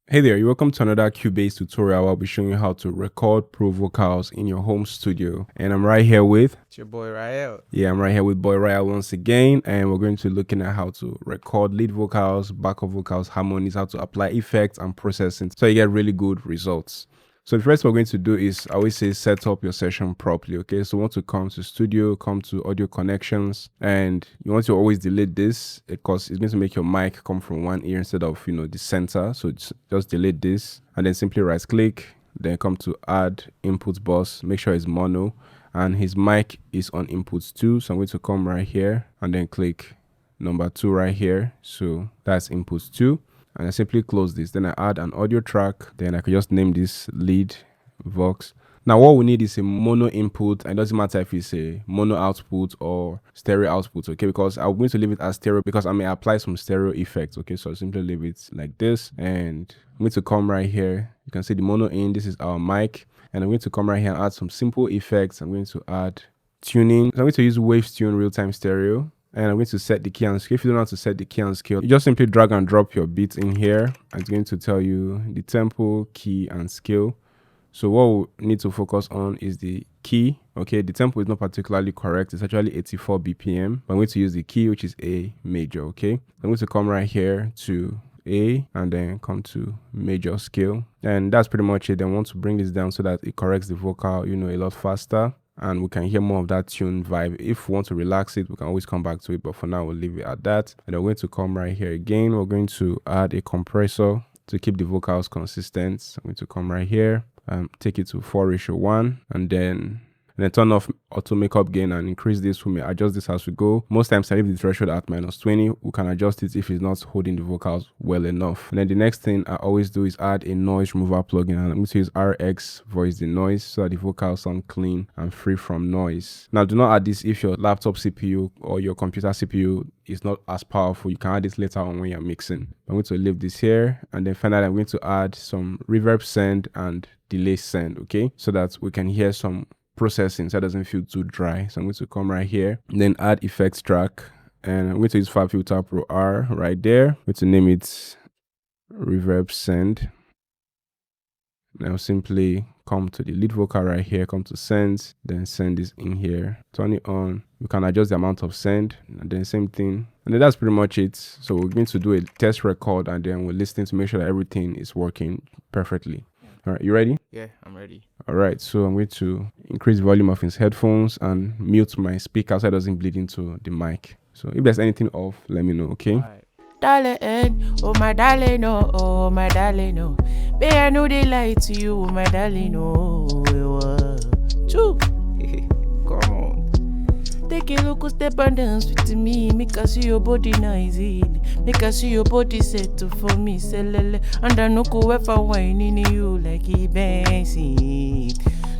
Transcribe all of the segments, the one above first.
Hey there, you're welcome to another Cubase tutorial. I'll be showing you how to record pro vocals in your home studio. And I'm right here with... It's your boy Rael. Yeah, I'm right here with Boy Rael once again. And we're going to be looking at how to record lead vocals, backup vocals, harmonies, how to apply effects and processing so you get really good results. So the first we're going to do is, I always say, set up your session properly, okay? So you want to come to studio, come to audio connections, and you want to always delete this because it's going to make your mic come from one ear instead of, the center. So just delete this and then simply right click, then come to add input bus, make sure it's mono, and his mic is on inputs 2. So I'm going to come right here and then click number 2 right here. So that's inputs 2. And I simply close this. Then I add an audio track. Then I can just name this lead vox. Now what we need is a mono input, and it doesn't matter if it's a mono output or stereo output, okay? Because I'm going to leave it as stereo because I may apply some stereo effects, okay? So I'll simply leave it like this, and I'm going to come right here. You can see the mono in. This is our mic, and I'm going to come right here and add some simple effects. I'm going to add tuning. So I'm going to use Waves Tune real-time stereo. And I'm going to set the key and scale. If you don't know how to set the key and scale, you just simply drag and drop your beat in here. And it's going to tell you the tempo, key, and scale. So what we need to focus on is the key. Okay, the tempo is not particularly correct. It's actually 84 BPM. But I'm going to use the key, which is A major. Okay, I'm going to come right here to A and then come to major scale. And that's pretty much it. Then I want to bring this down so that it corrects the vocal, a lot faster. And we can hear more of that tune vibe. If we want to relax it, we can always come back to it, but for now we'll leave it at that. And we're going to come right here again. We're going to add a compressor to keep the vocals consistent. So I'm going to come right here and take it to 4:1, and then turn off auto makeup gain and increase this. We may adjust this as we go. Most times I leave the threshold at -20. We can adjust it if it's not holding the vocals well enough. And then the next thing I always do is add a noise remover plugin, and I'm going to use RX voice denoise so that the vocals sound clean and free from noise. Now do not add this if your laptop CPU or your computer CPU is not as powerful. You can add this later on when you're mixing. I'm going to leave this here, and then finally I'm going to add some reverb send and delay send, okay, so that we can hear some processing so it doesn't feel too dry. So I'm going to come right here and then add effects track, and I'm going to use Fab Filter Pro R right there. I'm going to name it reverb send. Now simply come to the lead vocal right here, come to send, then send this in here, turn it on. We can adjust the amount of send, and then same thing, and then that's pretty much it. So we're going to do a test record, and then we're listening to make sure that everything is working perfectly. All right, you ready? Yeah, I'm ready. All right, so I'm going to increase the volume of his headphones and mute my speaker so it doesn't bleed into the mic. So if there's anything off, let me know, okay? Right. Darling, oh my darling, oh my darling, oh. Babe, I know they lie to you, oh my darling, oh. Choo. Come on. Take a look, step and dance with me. Make us see your body noisy. Make us see your body set for me. Selele. And I know go ever whining you like he bouncing.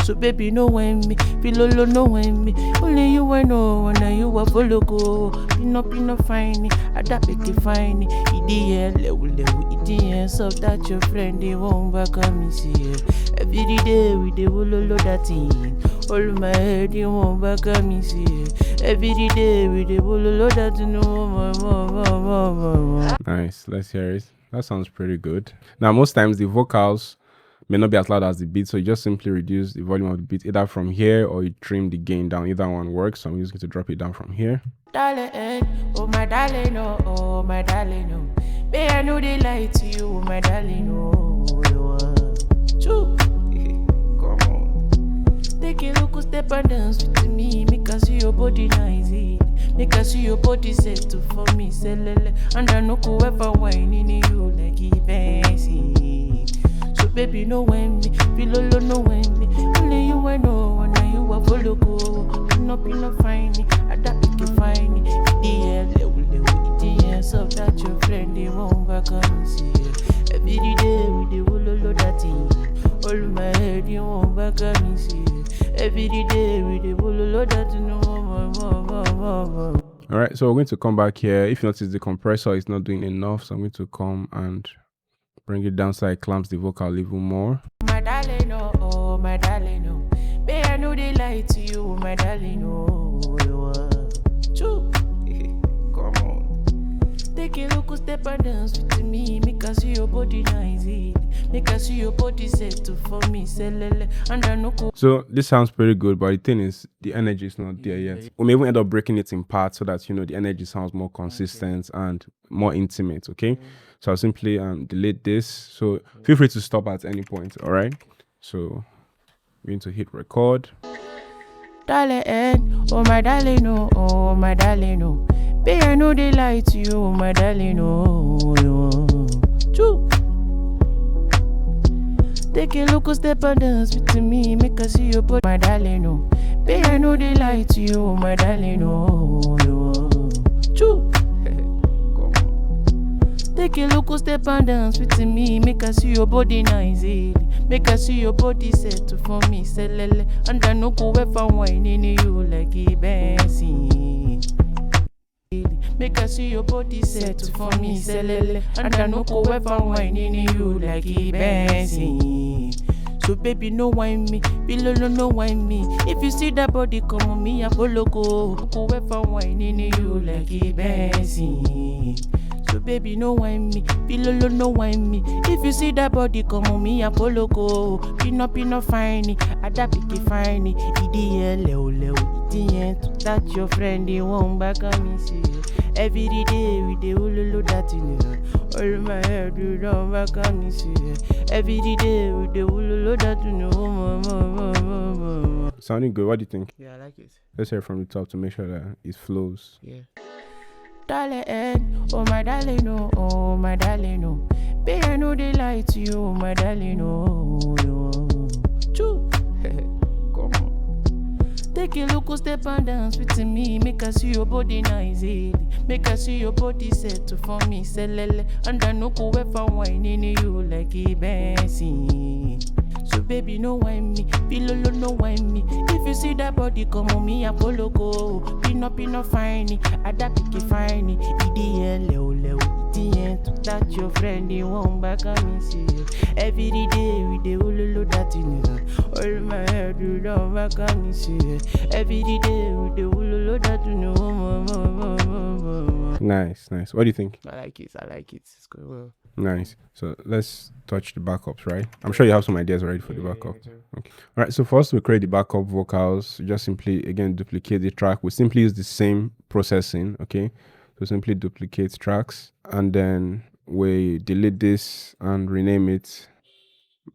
So baby, no when me. Pilolo, no when me. Only you I know. And you are follow go. Pino, fine. Adapt fine. Idiot, idiot. So that your friend, they won't back on me. See. Every day we dey wololo that thing. All my head you won't back at me see. Every day we dey wololo that no. Nice, let's hear it. That sounds pretty good. Now most times the vocals may not be as loud as the beat, so you just simply reduce the volume of the beat either from here or you trim the gain down. Either one works, so I'm just going to drop it down from here. Darling, oh my darling, oh my darling, oh. Babe, I know they lie to you, oh my darling, oh. Choo. Take a look, step and dance with me. Make us see your body noisy. Make us see your body set for me. Selele. And I know go ever whining you like he bouncing. So baby, no when me. Pilolo, no when me. Only you I know. And you are follow go. Pino, fine. Adapt fine. Idiot. So that your friend, they won't back on see. Every day we dey wololo that thing. All my head, you won't back on me see. Every day we dey wololo that no. All right, so we're going to come back here. If you notice the compressor is not doing enough, so I'm going to come and bring it down so it clamps the vocal even more. My darling, oh my darling, oh. Babe, I know they lie to you, oh my darling, oh. Choo. Come on. Take a look, step and dance with me. Make us see your body noisy. Make I see your body set to for me, selele. And I no go. So this sounds pretty good, but the thing is, the energy is not there yet. We may even end up breaking it in parts so that, you know, the energy sounds more consistent and more intimate, okay? So I'll simply delete this. So feel free to stop at any point, all right? So we're going to hit record. Darling, oh my darling, oh my darling, no. Babe, I know they lie to you, oh my darling, Choo. Take a look, step and dance with me, make us see your body, my darling, no. Babe, I know they lie to you, oh my darling, Choo. Take a look, step and dance with me, make us see your body nice, make us see your body set for me, selele. And I no go ever whining you like a Benson. Make us see your body set for me, selele. And I no go ever whining you like a Benson. So baby, no whine me, below no whine me. If you see that body come on me, I follow go ever whining you like a Benson. So baby, no whine me, below no whine me. If you see that body come on me, I follow go. Pino fine, ada picky fine. Idi leo, idi to touch your friend, they won't back on me see. Every day we dey ululu that you know. All my head you don't back on me see. Every day we dey ululu that you know. Sounding good. What do you think? Yeah, I like it. Let's hear it from the top to make sure that it flows. Yeah. Darling, oh my darling, oh my darling, no. Babe, I know they lie to you, oh my darling, Choo. Come on. Take a look, step and dance with me, make us see your body nice, make us see your body set for me, selele. And I no go ever whining you like a Benson. So baby, no whine me, below no whine me. If you see that body come on me, I follow go. Pino fine, ada picky fine. Idi leo, idi to touch your friend, they won't back on me see. Every day we dey ululu that you know. All my head you don't back on me see. Every day we dey ululu that you know. Nice. What do you think? I like it. It's going well. Nice. So let's touch the backups, right? I'm sure you have some ideas already for the backup. Okay. All right. So first we create the backup vocals. We just simply again duplicate the track. We simply use the same processing. Okay. So simply duplicate tracks and then we delete this and rename it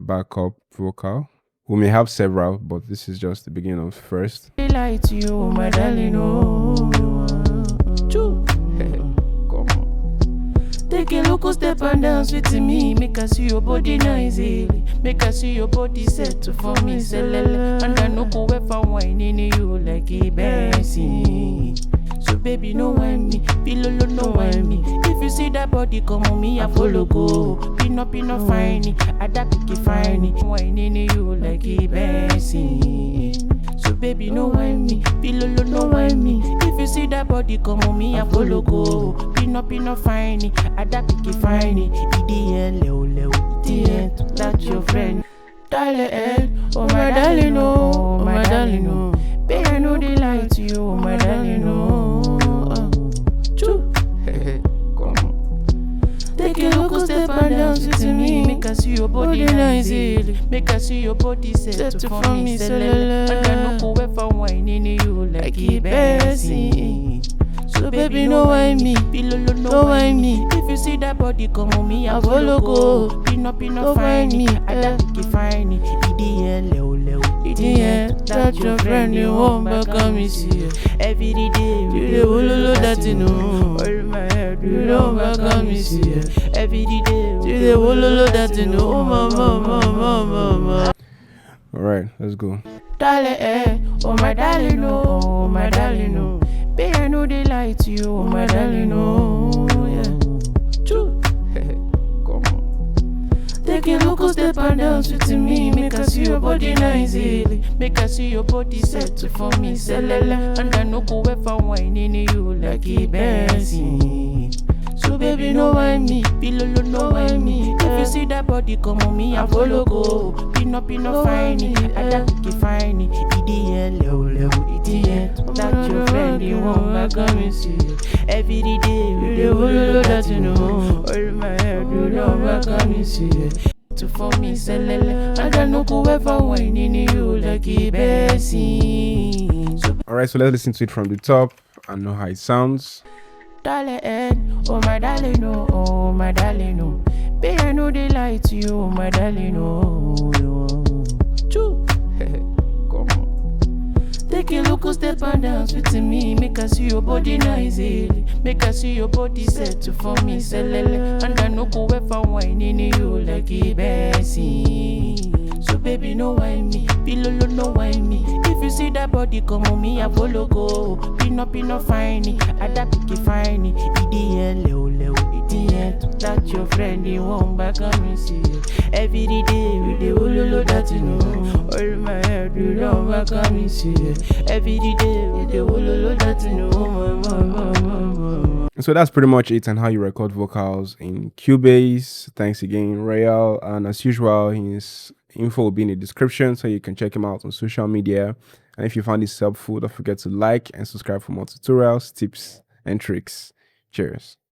backup vocal. We may have several, but this is just the beginning of first. Lie to you, my darling, Choo. Take a look, step and dance with me, make us see your body nice, make us see your body set for me, selele. And I no go ever whining you like a Benson. So baby, no whine me, below no whine me. If you see that body come on me, I follow go. Pino fine, ada picky fine. Whining you like a Benson. So baby, no whine me, below no whine me. If you see that body come on me, I follow go. Pino fine, ada picky fine. Idi leo, idi to touch your friend. Darling, oh my darling, oh my darling, babe, I know they lie to you, oh my darling, Choo. Come on. Take a look, step and dance with me, make us see your body nice, make us see your body set for me, selele. And I no go ever whining you like a Benson. So baby, no whine me, below no whine me. If you see that body come on me, I follow go. Pino fine me, ada picky fine. Idi leo, idi touch your friend, you won't back on me see. Every day you dey ululu that you know. All my head you don't back on me see. Every day you dey ululu that you know. Mama. All right, let's go. Darling, oh my darling, oh my darling, babe, I know they lie to you, oh my darling, yeah. Choo. Come on. Take a look, step and dance with me, make us see your body nice, make us see your body set for me, selele. And I no go ever whining you like a Benson. So baby, no whine me, below no whine me. If you see that body come on me, I follow go. Pino fine, ada picky fine. Idi leo, idi to touch your friend, you won't back on me see. Every day we dey ululu that you know. All my head you don't back on me see. to for me, selele. And I no go ever whine in you like Cubase. Alright, so let's listen to it from the top and know how it sounds. Darling, oh my darling, no, oh my darling, no. Babe, I know they lie to you, oh my darling, no. Choo. Come on. Take a look, step and dance with me. Make us see your body nice, eh? Make us see your body set to for me, selele. And I no go ever whine in you like Cubase. So baby, no whine me, pillow no whine me. If you see that body come on me, I follow go. Pino fine, I that picky fine. EDN leo, EDN to touch your friend, you won't back on me see. Every day with the ulolo that you know. All my head, you don't back on me see. Every day with the ulolo that you know. So that's pretty much it on how you record vocals in Cubase. Thanks again, Royal. And as usual, his info will be in the description so you can check him out on social media. And if you found this helpful, don't forget to like and subscribe for more tutorials, tips, and tricks. Cheers.